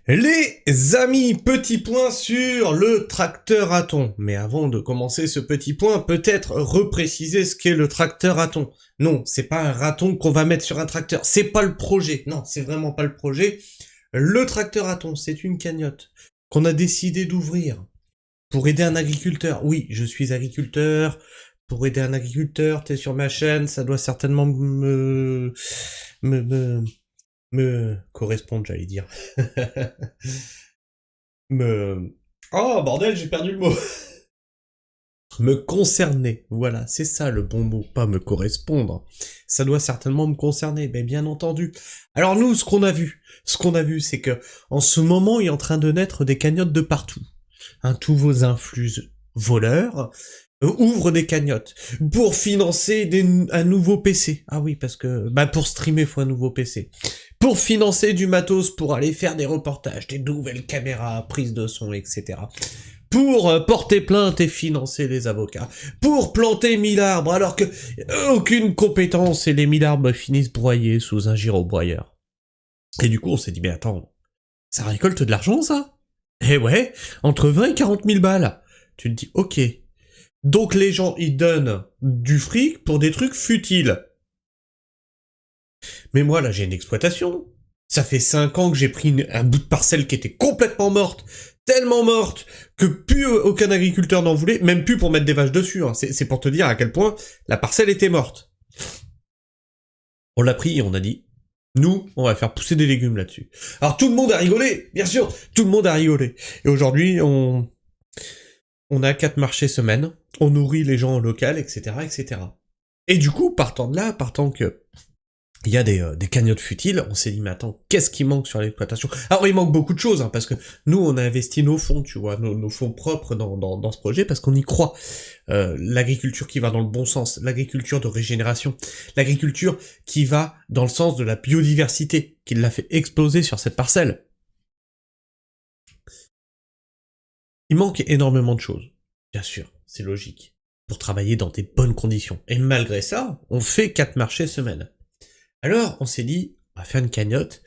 Les amis, petit point sur le tracteur à thon. Mais avant de commencer ce petit point, peut-être repréciser ce qu'est le tracteur à thon. Non, c'est pas un raton qu'on va mettre sur un tracteur. C'est pas le projet. Non, c'est vraiment pas le projet. Le tracteur à thon, c'est une cagnotte qu'on a décidé d'ouvrir pour aider un agriculteur. Oui, je suis agriculteur. Pour aider un agriculteur, t'es sur ma chaîne, ça doit certainement me correspondre, j'allais dire. Oh, bordel, j'ai perdu le mot. Me concerner, voilà, c'est ça le bon mot, pas me correspondre. Ça doit certainement me concerner, mais bien entendu. Alors nous, ce qu'on a vu, c'est que en ce moment, il est en train de naître des cagnottes de partout. Tous vos influx voleurs ouvrent des cagnottes pour financer un nouveau PC. Ah oui, parce que pour streamer, faut un nouveau PC. Pour financer du matos, pour aller faire des reportages, des nouvelles caméras, prises de son, etc. Pour porter plainte et financer les avocats. Pour planter 1000 arbres, alors que aucune compétence et les 1000 arbres finissent broyés sous un gyrobroyeur. Et du coup, on s'est dit, mais attends, ça récolte de l'argent, ça? Eh ouais, entre 20 et 40 000 balles. Tu te dis, ok. Donc les gens, ils donnent du fric pour des trucs futiles. Mais moi, là, j'ai une exploitation. Ça fait 5 ans que j'ai pris un bout de parcelle qui était complètement morte, tellement morte, que plus aucun agriculteur n'en voulait, même plus pour mettre des vaches dessus. Hein. C'est pour te dire à quel point la parcelle était morte. On l'a pris et on a dit, nous, on va faire pousser des légumes là-dessus. Alors tout le monde a rigolé, bien sûr, tout le monde a rigolé. Et aujourd'hui, on a 4 marchés semaine, on nourrit les gens en local, etc., etc. Et du coup, partant de là, partant que il y a des cagnottes futiles, on s'est dit, mais attends, qu'est-ce qui manque sur l'exploitation? Alors, il manque beaucoup de choses, hein, parce que nous, on a investi nos fonds, tu vois, nos fonds propres dans ce projet, parce qu'on y croit. L'agriculture qui va dans le bon sens, l'agriculture de régénération, l'agriculture qui va dans le sens de la biodiversité, qui l'a fait exploser sur cette parcelle. Il manque énormément de choses, bien sûr, c'est logique, pour travailler dans des bonnes conditions. Et malgré ça, on fait 4 marchés semaine. Alors, on s'est dit, on va faire une cagnotte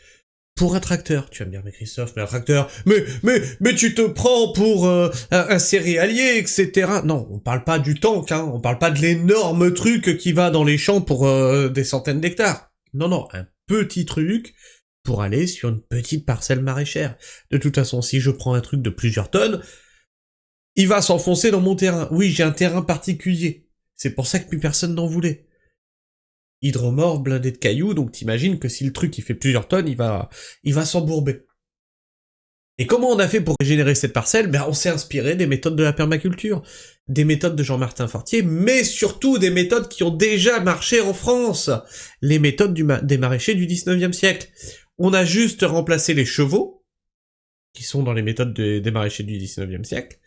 pour un tracteur. Tu vas me dire, mais Christophe, mais un tracteur, mais tu te prends pour un céréalier, etc. Non, on parle pas du tank, hein, on parle pas de l'énorme truc qui va dans les champs pour des centaines d'hectares. Non, un petit truc pour aller sur une petite parcelle maraîchère. De toute façon, si je prends un truc de plusieurs tonnes, il va s'enfoncer dans mon terrain. Oui, j'ai un terrain particulier. C'est pour ça que plus personne n'en voulait. Hydromorphe blindé de cailloux, donc t'imagines que si le truc il fait plusieurs tonnes, il va s'embourber. Et comment on a fait pour régénérer cette parcelle? On s'est inspiré des méthodes de la permaculture, des méthodes de Jean-Martin Fortier, mais surtout des méthodes qui ont déjà marché en France, les méthodes des maraîchers du 19e siècle. On a juste remplacé les chevaux, qui sont dans les méthodes des maraîchers du 19e siècle,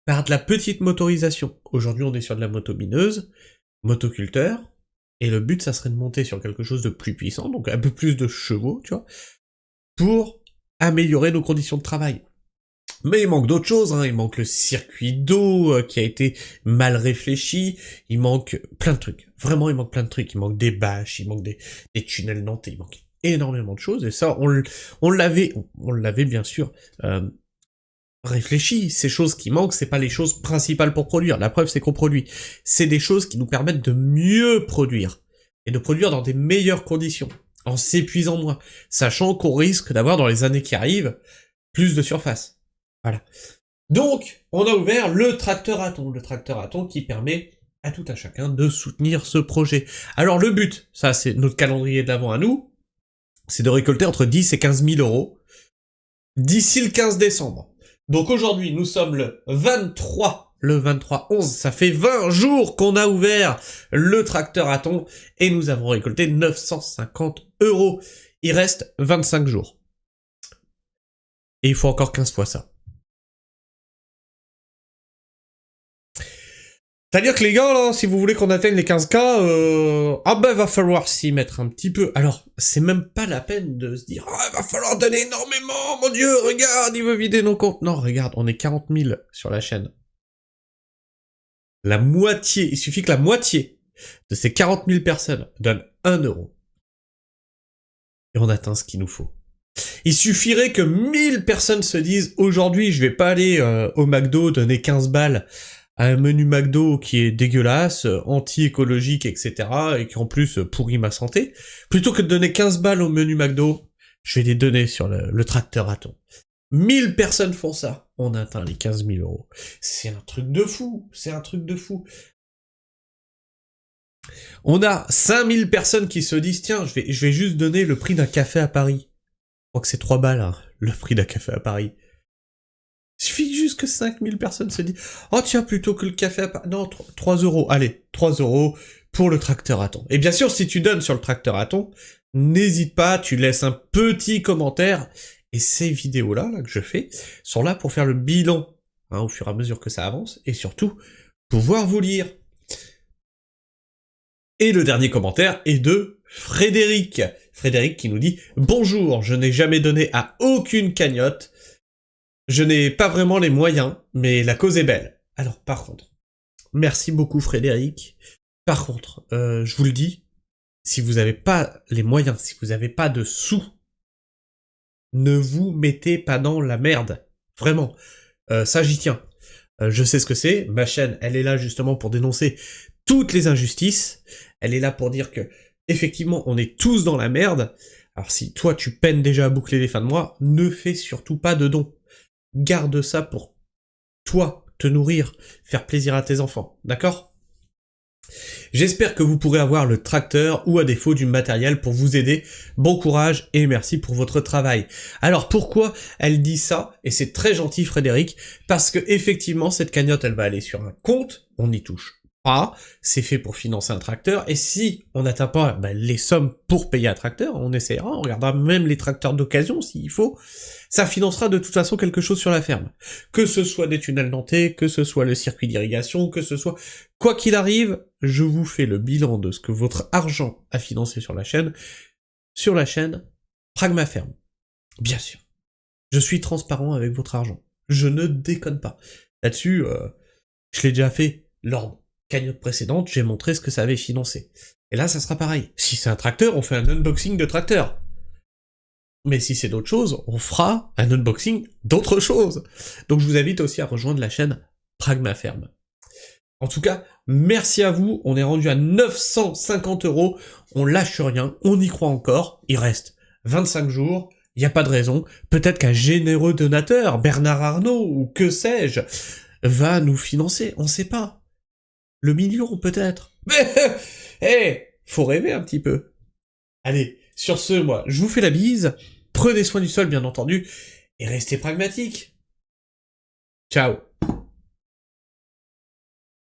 par de la petite motorisation. Aujourd'hui, on est sur de la motomineuse, motoculteur, et le but, ça serait de monter sur quelque chose de plus puissant, donc un peu plus de chevaux, tu vois, pour améliorer nos conditions de travail. Mais il manque d'autres choses, hein. Il manque le circuit d'eau qui a été mal réfléchi, il manque plein de trucs. Vraiment, il manque plein de trucs. Il manque des bâches, il manque des tunnels nantais, il manque énormément de choses, et ça, on l'avait bien sûr réfléchi. Ces choses qui manquent, c'est pas les choses principales pour produire. La preuve, c'est qu'on produit. C'est des choses qui nous permettent de mieux produire. Et de produire dans des meilleures conditions. En s'épuisant moins. Sachant qu'on risque d'avoir, dans les années qui arrivent, plus de surface. Voilà. Donc, on a ouvert le tracteur à thon. Le tracteur à thon qui permet à tout un chacun de soutenir ce projet. Alors, le but, ça c'est notre calendrier d'avant à nous, c'est de récolter entre 10 et 15 000 euros d'ici le 15 décembre. Donc aujourd'hui, nous sommes le 23/11, ça fait 20 jours qu'on a ouvert le tracteur à thon et nous avons récolté 950 euros. Il reste 25 jours. Et il faut encore 15 fois ça. C'est-à-dire que les gars, là, si vous voulez qu'on atteigne les 15K, va falloir s'y mettre un petit peu. Alors, c'est même pas la peine de se dire, va falloir donner énormément, mon Dieu, regarde, il veut vider nos comptes. Non, regarde, on est 40 000 sur la chaîne. La moitié, il suffit que la moitié de ces 40 000 personnes donnent 1 euro. Et on atteint ce qu'il nous faut. Il suffirait que 1000 personnes se disent aujourd'hui je vais pas aller au McDo donner 15 balles à un menu McDo qui est dégueulasse, anti-écologique, etc. et qui en plus pourrit ma santé. Plutôt que de donner 15 balles au menu McDo, je vais les donner sur le tracteur à thon. 1000 personnes font ça, on atteint les 15 000 euros. C'est un truc de fou, c'est un truc de fou. On a 5000 personnes qui se disent tiens, je vais juste donner le prix d'un café à Paris. Je crois que c'est 3 balles, hein, le prix d'un café à Paris. Il suffit juste que 5000 personnes se disent oh tiens, plutôt que le café à Paris... Non, 3 euros, allez, 3 euros pour le tracteur à thon. Et bien sûr, si tu donnes sur le tracteur à thon, n'hésite pas, tu laisses un petit commentaire. Et ces vidéos-là là, que je fais sont là pour faire le bilan, hein, au fur et à mesure que ça avance, et surtout, pouvoir vous lire. Et le dernier commentaire est de Frédéric. Frédéric qui nous dit « Bonjour, je n'ai jamais donné à aucune cagnotte. Je n'ai pas vraiment les moyens, mais la cause est belle. » Alors par contre, merci beaucoup Frédéric. Par contre, je vous le dis, si vous n'avez pas les moyens, si vous n'avez pas de sous, ne vous mettez pas dans la merde. Vraiment. Ça, j'y tiens. Je sais ce que c'est. Ma chaîne, elle est là justement pour dénoncer toutes les injustices. Elle est là pour dire que, effectivement, on est tous dans la merde. Alors si toi, tu peines déjà à boucler les fins de mois, ne fais surtout pas de dons. Garde ça pour toi, te nourrir, faire plaisir à tes enfants. D'accord ? J'espère que vous pourrez avoir le tracteur ou à défaut du matériel pour vous aider. Bon courage et merci pour votre travail. Alors pourquoi elle dit ça? Et c'est très gentil Frédéric, parce que effectivement cette cagnotte elle va aller sur un compte, on n'y touche pas, c'est fait pour financer un tracteur, et si on n'atteint pas les sommes pour payer un tracteur, on essaiera, on regardera même les tracteurs d'occasion s'il faut, ça financera de toute façon quelque chose sur la ferme. Que ce soit des tunnels dentés, que ce soit le circuit d'irrigation, que ce soit... Quoi qu'il arrive, je vous fais le bilan de ce que votre argent a financé sur la chaîne Pragmaferme. Bien sûr. Je suis transparent avec votre argent. Je ne déconne pas. Là-dessus, je l'ai déjà fait lors de cagnotte précédente, j'ai montré ce que ça avait financé. Et là, ça sera pareil. Si c'est un tracteur, on fait un unboxing de tracteur. Mais si c'est d'autres choses, on fera un unboxing d'autres choses. Donc je vous invite aussi à rejoindre la chaîne Pragmaferme. En tout cas, merci à vous, on est rendu à 950 €, on lâche rien, on y croit encore, il reste 25 jours, il n'y a pas de raison, peut-être qu'un généreux donateur, Bernard Arnault, ou que sais-je, va nous financer, on sait pas. Le million, peut-être. Mais, faut rêver un petit peu. Allez, sur ce, moi, je vous fais la bise, prenez soin du sol, bien entendu, et restez pragmatiques. Ciao.